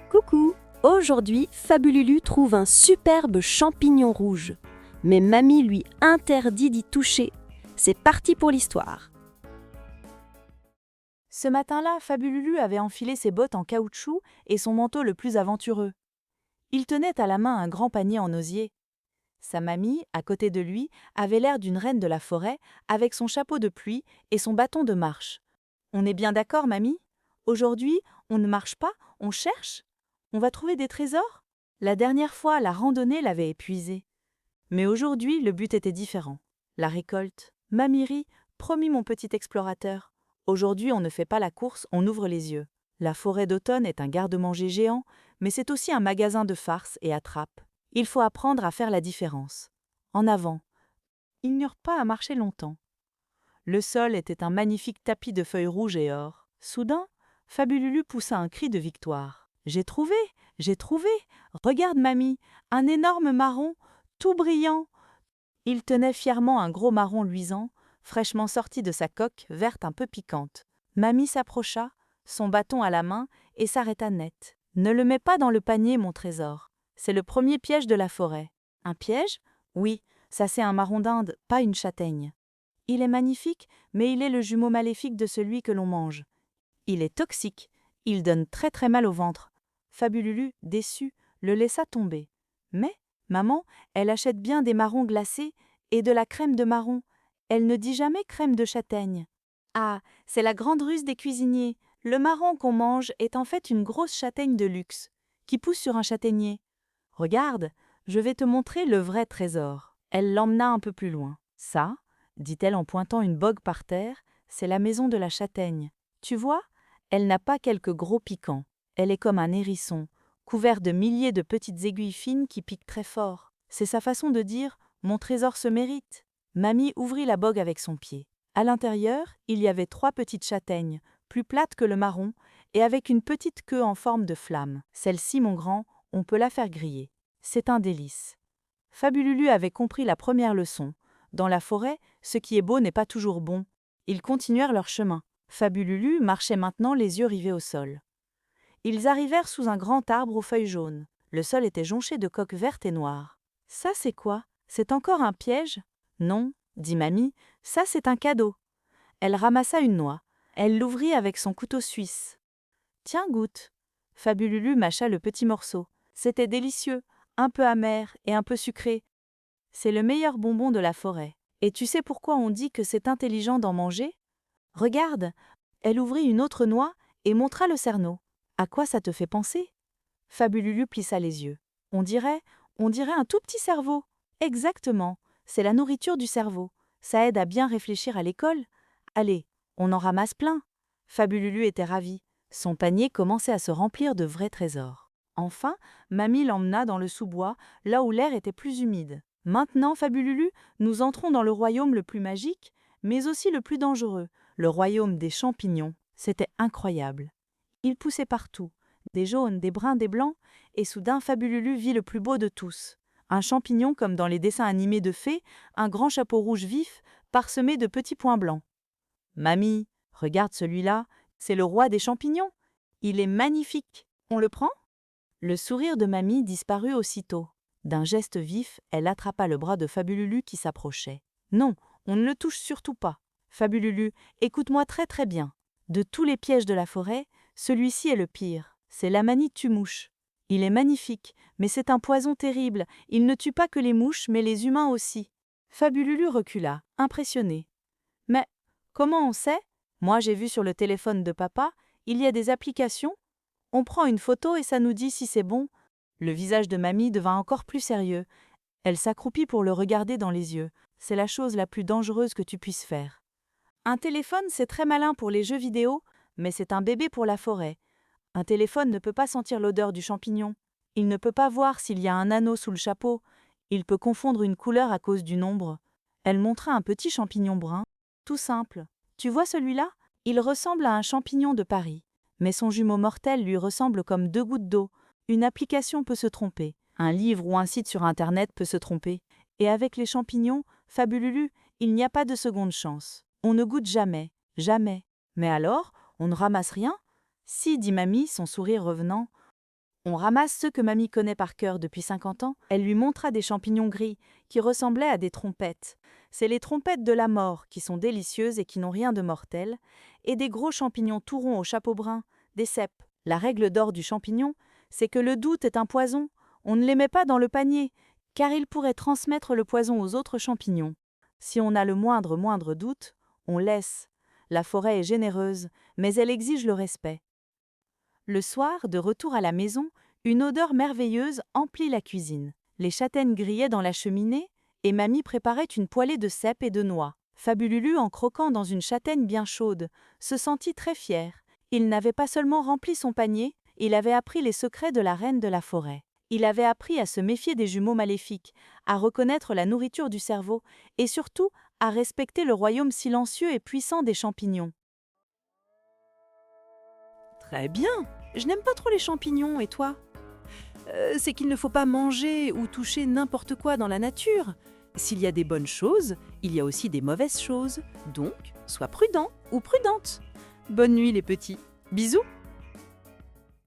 Coucou! Aujourd'hui, Fabululu trouve un superbe champignon rouge. Mais mamie lui interdit d'y toucher. C'est parti pour l'histoire. Ce matin-là, Fabululu avait enfilé ses bottes en caoutchouc et son manteau le plus aventureux. Il tenait à la main un grand panier en osier. Sa mamie, à côté de lui, avait l'air d'une reine de la forêt, avec son chapeau de pluie et son bâton de marche. « On est bien d'accord, mamie? Aujourd'hui, on ne marche pas, on cherche? On va trouver des trésors ?» La dernière fois, la randonnée l'avait épuisé. Mais aujourd'hui, le but était différent. La récolte. « Mamie rit, promis mon petit explorateur. Aujourd'hui, on ne fait pas la course, on ouvre les yeux. La forêt d'automne est un garde-manger géant, mais c'est aussi un magasin de farces et attrapes. Il faut apprendre à faire la différence. En avant. Il n'y aura pas à marcher longtemps. » Le sol était un magnifique tapis de feuilles rouges et or. Soudain, Fabululu poussa un cri de victoire. « J'ai trouvé! J'ai trouvé! Regarde, mamie, un énorme marron, tout brillant !» Il tenait fièrement un gros marron luisant, fraîchement sorti de sa coque verte un peu piquante. Mamie s'approcha, son bâton à la main, et s'arrêta net. « Ne le mets pas dans le panier, mon trésor. C'est le premier piège de la forêt. »« Un piège ? Oui, ça c'est un marron d'Inde, pas une châtaigne. Il est magnifique, mais il est le jumeau maléfique de celui que l'on mange. Il est toxique, il donne très très mal au ventre. » Fabululu, déçu, le laissa tomber. « Mais, maman, elle achète bien des marrons glacés et de la crème de marron. Elle ne dit jamais crème de châtaigne. »« Ah, c'est la grande ruse des cuisiniers. Le marron qu'on mange est en fait une grosse châtaigne de luxe, qui pousse sur un châtaignier. Regarde, je vais te montrer le vrai trésor. » Elle l'emmena un peu plus loin. « Ça, dit-elle en pointant une bogue par terre, c'est la maison de la châtaigne. Tu vois, elle n'a pas quelques gros piquants. Elle est comme un hérisson, couvert de milliers de petites aiguilles fines qui piquent très fort. C'est sa façon de dire « mon trésor se mérite ». Mamie ouvrit la bogue avec son pied. À l'intérieur, il y avait 3 petites châtaignes, plus plates que le marron, et avec une petite queue en forme de flamme. Celle-ci, mon grand, on peut la faire griller. C'est un délice. Fabululu avait compris la première leçon. Dans la forêt, ce qui est beau n'est pas toujours bon. Ils continuèrent leur chemin. Fabululu marchait maintenant les yeux rivés au sol. Ils arrivèrent sous un grand arbre aux feuilles jaunes. Le sol était jonché de coques vertes et noires. « Ça, c'est quoi? C'est encore un piège ?»« Non, » dit mamie, « ça, c'est un cadeau. » Elle ramassa une noix. Elle l'ouvrit avec son couteau suisse. « Tiens, goûte. » Fabululu mâcha le petit morceau. C'était délicieux, un peu amer et un peu sucré. C'est le meilleur bonbon de la forêt. Et tu sais pourquoi on dit que c'est intelligent d'en manger? Regarde, elle ouvrit une autre noix et montra le cerneau. À quoi ça te fait penser? Fabululu plissa les yeux. On dirait un tout petit cerveau. Exactement, c'est la nourriture du cerveau. Ça aide à bien réfléchir à l'école. Allez, on en ramasse plein. Fabululu était ravi. Son panier commençait à se remplir de vrais trésors. Enfin, mamie l'emmena dans le sous-bois, là où l'air était plus humide. Maintenant, Fabululu, nous entrons dans le royaume le plus magique, mais aussi le plus dangereux, le royaume des champignons. C'était incroyable. Ils poussaient partout, des jaunes, des bruns, des blancs, et soudain Fabululu vit le plus beau de tous. Un champignon comme dans les dessins animés de fées, un grand chapeau rouge vif, parsemé de petits points blancs. « Mamie, regarde celui-là, c'est le roi des champignons. Il est magnifique. On le prend ?» Le sourire de mamie disparut aussitôt. D'un geste vif, elle attrapa le bras de Fabululu qui s'approchait. « Non, on ne le touche surtout pas. Fabululu, écoute-moi très très bien. De tous les pièges de la forêt, celui-ci est le pire. C'est l'amanite tue-mouche. Il est magnifique, mais c'est un poison terrible. Il ne tue pas que les mouches, mais les humains aussi. » Fabululu recula, impressionné. « Mais comment on sait? Moi j'ai vu sur le téléphone de papa, il y a des applications. On prend une photo et ça nous dit si c'est bon. » Le visage de mamie devint encore plus sérieux. Elle s'accroupit pour le regarder dans les yeux. « C'est la chose la plus dangereuse que tu puisses faire. Un téléphone, c'est très malin pour les jeux vidéo, mais c'est un bébé pour la forêt. Un téléphone ne peut pas sentir l'odeur du champignon. Il ne peut pas voir s'il y a un anneau sous le chapeau. Il peut confondre une couleur à cause du nombre. » Elle montra un petit champignon brun. « Tout simple. Tu vois celui-là? Il ressemble à un champignon de Paris. Mais son jumeau mortel lui ressemble comme 2 gouttes d'eau. Une application peut se tromper. Un livre ou un site sur Internet peut se tromper. Et avec les champignons, Fabululu, il n'y a pas de seconde chance. On ne goûte jamais, jamais. Mais alors, on ne ramasse rien? Si, dit mamie, son sourire revenant. On ramasse ceux que mamie connaît par cœur depuis 50 ans. Elle lui montra des champignons gris qui ressemblaient à des trompettes. C'est les trompettes de la mort qui sont délicieuses et qui n'ont rien de mortel, et des gros champignons tout ronds au chapeau brun, des cèpes. La règle d'or du champignon, c'est que le doute est un poison. On ne les met pas dans le panier, car il pourrait transmettre le poison aux autres champignons. Si on a le moindre doute, on laisse. La forêt est généreuse, mais elle exige le respect. Le soir, de retour à la maison, une odeur merveilleuse emplit la cuisine. Les châtaignes grillaient dans la cheminée et mamie préparait une poêlée de cèpes et de noix. Fabululu, en croquant dans une châtaigne bien chaude, se sentit très fier. Il n'avait pas seulement rempli son panier, il avait appris les secrets de la reine de la forêt. Il avait appris à se méfier des jumeaux maléfiques, à reconnaître la nourriture du cerveau et surtout à respecter le royaume silencieux et puissant des champignons. Très bien. Je n'aime pas trop les champignons, et toi? C'est qu'il ne faut pas manger ou toucher n'importe quoi dans la nature. S'il y a des bonnes choses, il y a aussi des mauvaises choses. Donc, sois prudent ou prudente. Bonne nuit les petits. Bisous.